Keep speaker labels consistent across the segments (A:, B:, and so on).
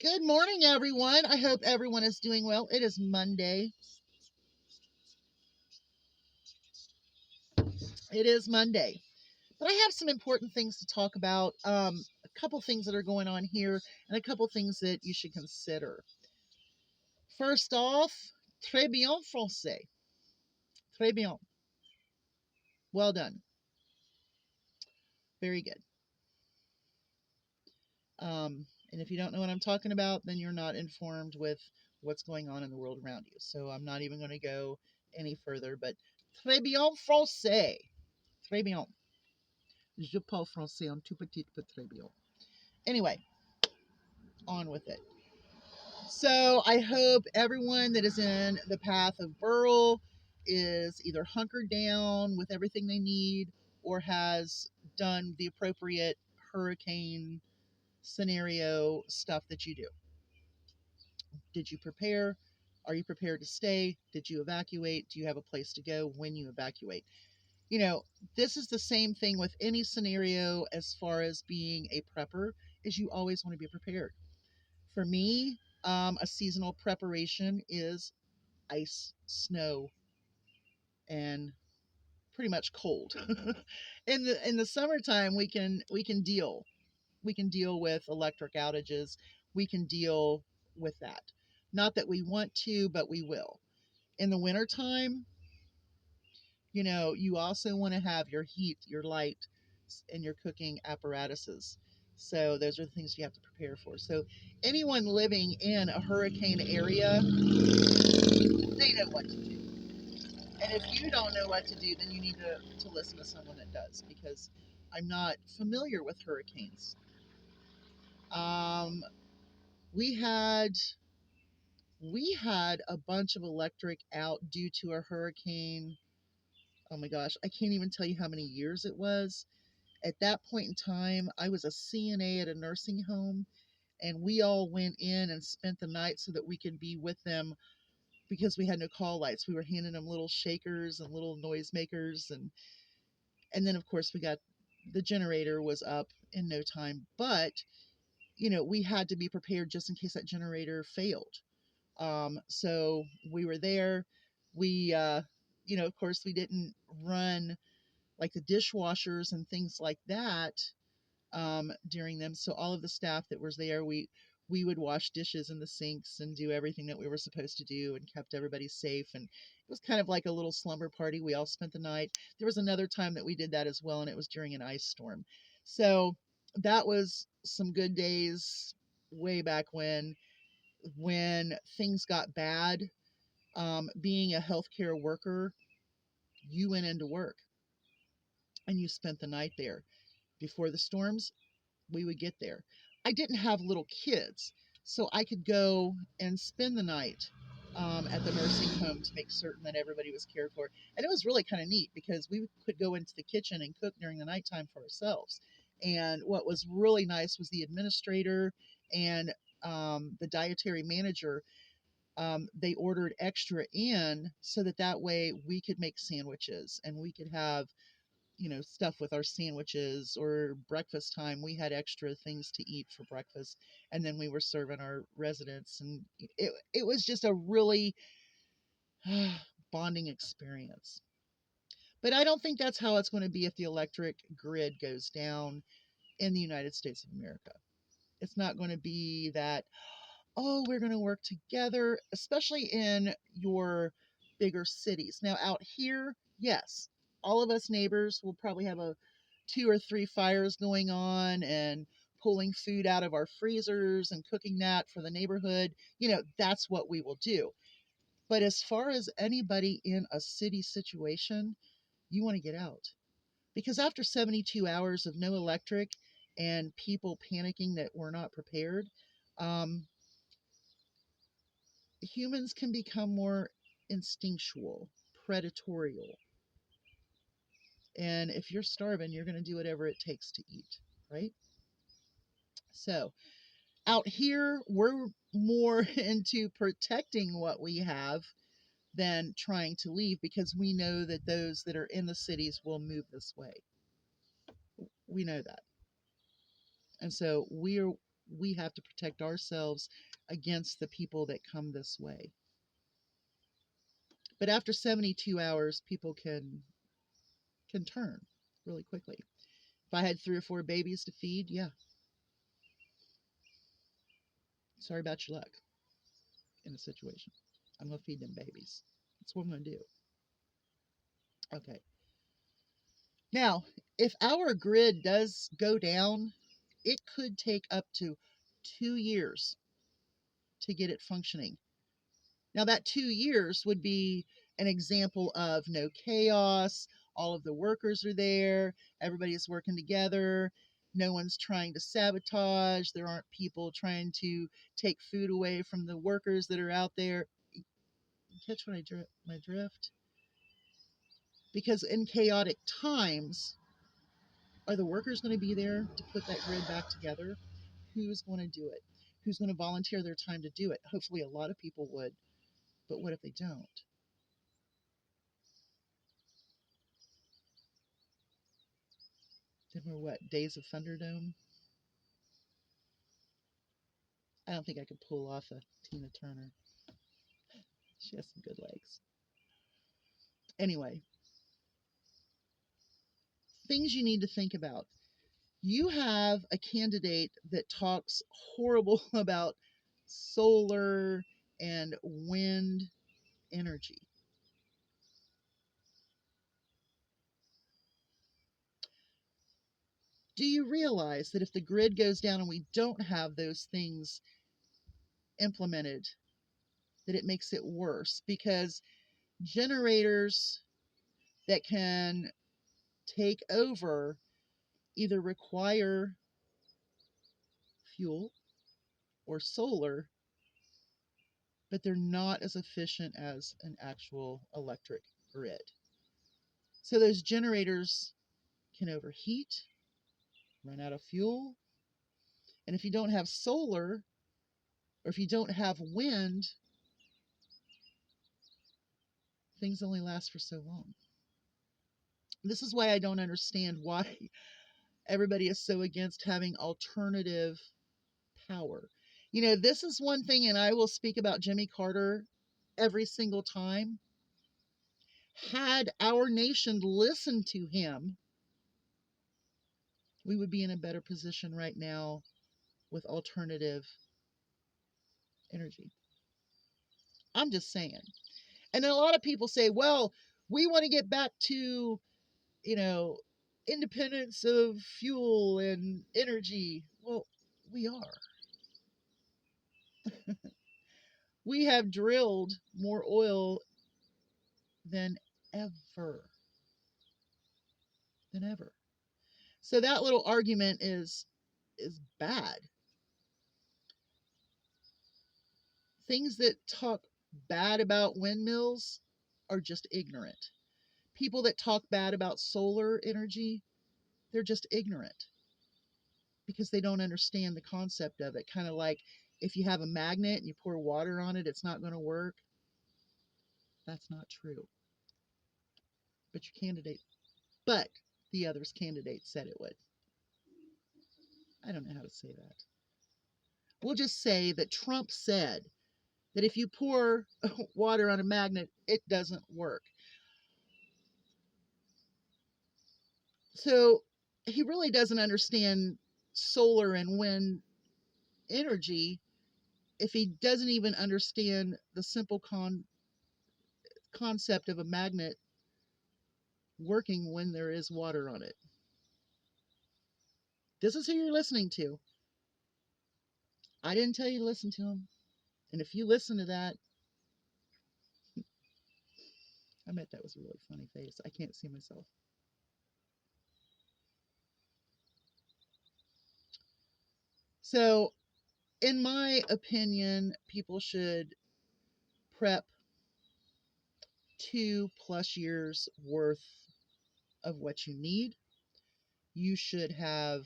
A: Good morning, everyone. I hope everyone is doing well. It is Monday. It is Monday. But I have some important things to talk about. A couple things that are going on here, and a couple things that you should consider. First off, très bien français. Très bien. Well done. Very good. And if you don't know what I'm talking about, then you're not informed with what's going on in the world around you. So I'm not even going to go any further. But très bien français. Très bien. Je parle français un tout petit peu très bien. Anyway, on with it. So I hope everyone that is in the path of Burl is either hunkered down with everything they need or has done the appropriate hurricane scenario stuff that you do. Did you prepare? Are you prepared to stay? Did you evacuate? Do you have a place to go when you evacuate? You know, this is the same thing with any scenario as far as being a prepper, is you always want to be prepared. For me, a seasonal preparation is ice, snow, and pretty much cold. In the summertime, we can deal. We can deal with electric outages. We can deal with that. Not that we want to, but we will. In the wintertime, you also want to have your heat, your light, and your cooking apparatuses. So those are the things you have to prepare for. So anyone living in a hurricane area, they know what to do. And if you don't know what to do, then you need to listen to someone that does, because I'm not familiar with hurricanes. Um, we had we had a bunch of electric out due to a hurricane. Oh my gosh, I can't even tell you how many years it was. At that point in time, I was a CNA at a nursing home, and we all went in and spent the night so that we could be with them because we had no call lights. We were handing them little shakers and little noisemakers, and then of course we got the generator was up in no time, but we had to be prepared just in case that generator failed. So we were there. We of course we didn't run like the dishwashers and things like that during them. So all of the staff that was there, we would wash dishes in the sinks and do everything that we were supposed to do and kept everybody safe. And it was kind of like a little slumber party. We all spent the night. There was another time that we did that as well, and it was during an ice storm. So that was some good days way back when things got bad. Being a healthcare worker, you went into work and you spent the night there. Before the storms, we would get there. I didn't have little kids, so I could go and spend the night at the nursing home to make certain that everybody was cared for. And it was really kind of neat because we could go into the kitchen and cook during the nighttime for ourselves. And what was really nice was the administrator and the dietary manager. They ordered extra in so that way we could make sandwiches and we could have stuff with our sandwiches, or breakfast time. We had extra things to eat for breakfast, and then we were serving our residents, and it was just a really bonding experience. But I don't think that's how it's going to be if the electric grid goes down in the United States of America. It's not going to be that, oh, we're going to work together, especially in your bigger cities. Now, out here, yes, all of us neighbors will probably have a two or three fires going on and pulling food out of our freezers and cooking that for the neighborhood. That's what we will do. But as far as anybody in a city situation, you want to get out. Because after 72 hours of no electric and people panicking that we're not prepared, um, humans can become more instinctual, predatorial. And if you're starving, you're going to do whatever it takes to eat, right? So, out here, we're more into protecting what we have than trying to leave, because we know that those that are in the cities will move this way. We know that. And so we have to protect ourselves against the people that come this way. But after 72 hours, people can turn really quickly. If I had 3 or 4 babies to feed, yeah, sorry about your luck in a situation. I'm going to feed them babies. That's what I'm going to do. Okay. Now, if our grid does go down, it could take up to 2 years to get it functioning. Now, that 2 years would be an example of no chaos, all of the workers are there, everybody's working together, no one's trying to sabotage, there aren't people trying to take food away from the workers that are out there. Catch what my drift? Because in chaotic times, are the workers going to be there to put that grid back together? Who's going to do it? Who's going to volunteer their time to do it? Hopefully, a lot of people would, but what if they don't? Then we're what? Days of Thunderdome? I don't think I could pull off a Tina Turner. She has some good legs. Anyway, things you need to think about. You have a candidate that talks horrible about solar and wind energy. Do you realize that if the grid goes down and we don't have those things implemented, that it makes it worse? Because generators that can take over either require fuel or solar, but they're not as efficient as an actual electric grid. So those generators can overheat, run out of fuel, and if you don't have solar or if you don't have wind, things only last for so long. This is why I don't understand why everybody is so against having alternative power. You know, this is one thing, and I will speak about Jimmy Carter every single time. Had our nation listened to him, we would be in a better position right now with alternative energy. I'm just saying. And then a lot of people say, well, we want to get back to, you know, independence of fuel and energy. Well, we are. We have drilled more oil than ever. Than ever. So that little argument is bad. Things that talk bad about windmills are just ignorant. People that talk bad about solar energy, they're just ignorant because they don't understand the concept of it. Kind of like if you have a magnet and you pour water on it, it's not going to work. That's not true. But your candidate, but the other's candidate said it would. I don't know how to say that. We'll just say that Trump said that if you pour water on a magnet, it doesn't work. So he really doesn't understand solar and wind energy if he doesn't even understand the simple concept of a magnet working when there is water on it. This is who you're listening to. I didn't tell you to listen to him. And if you listen to that, I bet that was a really funny face. I can't see myself. So, in my opinion, people should prep 2+ years worth of what you need. You should have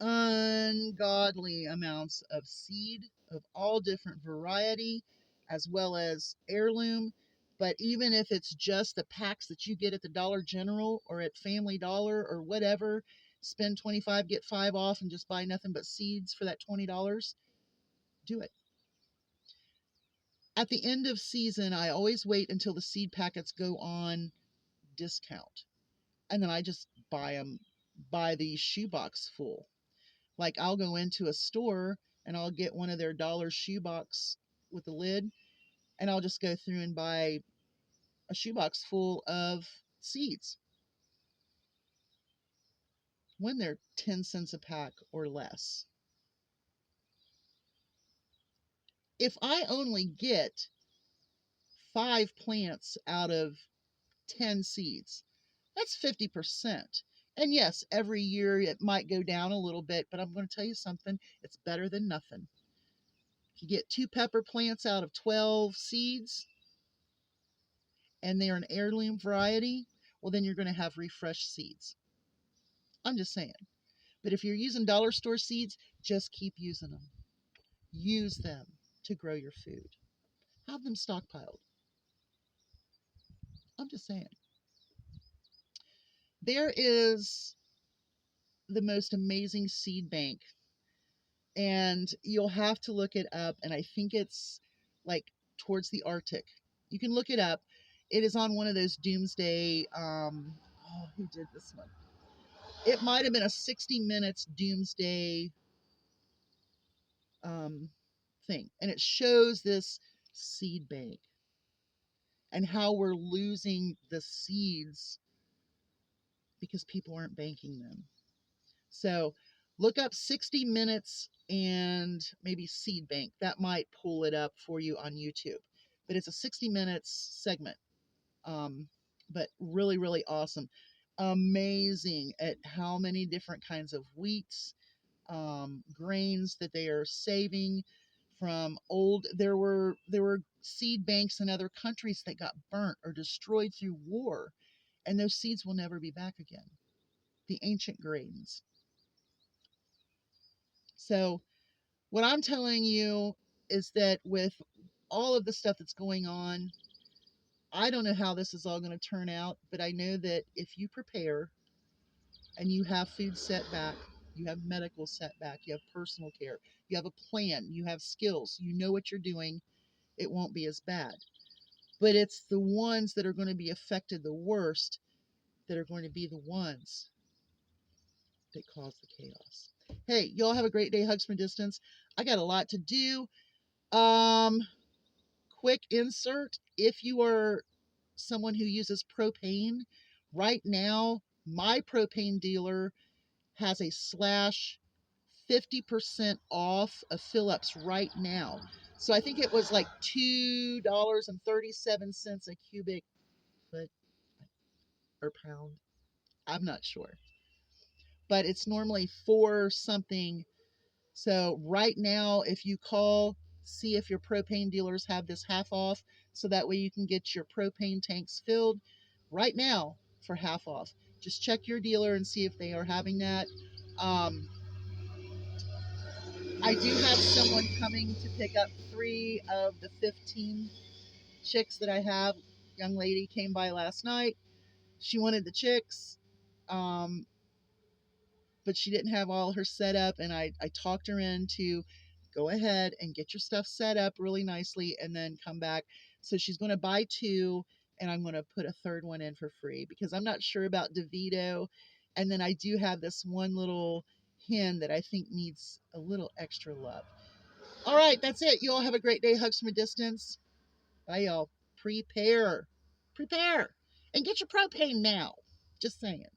A: ungodly amounts of seed of all different variety, as well as heirloom. But even if it's just the packs that you get at the Dollar General or at Family Dollar or whatever, spend 25, get 5 off, and just buy nothing but seeds for that $20, do it. At the end of season, I always wait until the seed packets go on discount. And then I just buy the shoebox full. Like I'll go into a store and I'll get one of their dollar shoebox with the lid, and I'll just go through and buy a shoebox full of seeds when they're 10 cents a pack or less. If I only get 5 plants out of 10 seeds, that's 50%. And yes, every year it might go down a little bit, but I'm going to tell you something, it's better than nothing. If you get 2 pepper plants out of 12 seeds and they're an heirloom variety, well, then you're going to have refreshed seeds. I'm just saying. But if you're using dollar store seeds, just keep using them. Use them to grow your food. Have them stockpiled. I'm just saying. There is the most amazing seed bank, and you'll have to look it up. And I think it's like towards the Arctic. You can look it up. It is on one of those doomsday. Who did this one? It might have been a 60 Minutes doomsday thing, and it shows this seed bank and how we're losing the seeds because people aren't banking them. So look up 60 Minutes and maybe Seed Bank. That might pull it up for you on YouTube. But it's a 60 Minutes segment. But really, really awesome. Amazing at how many different kinds of wheats, grains that they are saving from old. There were seed banks in other countries that got burnt or destroyed through war, and those seeds will never be back again. The ancient grains. So what I'm telling you is that with all of the stuff that's going on, I don't know how this is all going to turn out, but I know that if you prepare and you have food setback, you have medical setback, you have personal care, you have a plan, you have skills, you know what you're doing, it won't be as bad. But it's the ones that are going to be affected the worst that are going to be the ones that cause the chaos. Hey, y'all have a great day. Hugs from distance. I got a lot to do. Quick insert. If you are someone who uses propane, right now, my propane dealer has a slash 50% off of fill-ups right now. So I think it was like $2.37 a cubic foot or pound. I'm not sure. But it's normally 4 something. So right now, if you call, see if your propane dealers have this half off, so that way you can get your propane tanks filled right now for half off. Just check your dealer and see if they are having that. I do have someone coming to pick up 3 of the 15 chicks that I have. Young lady came by last night. She wanted the chicks. But she didn't have all her set up, and I talked her into go ahead and get your stuff set up really nicely and then come back. So she's going to buy 2, and I'm going to put a third one in for free because I'm not sure about DeVito. And then I do have this one little hen that I think needs a little extra love. All right, that's it. You all have a great day. Hugs from a distance. Bye, y'all. Prepare. And get your propane now. Just saying.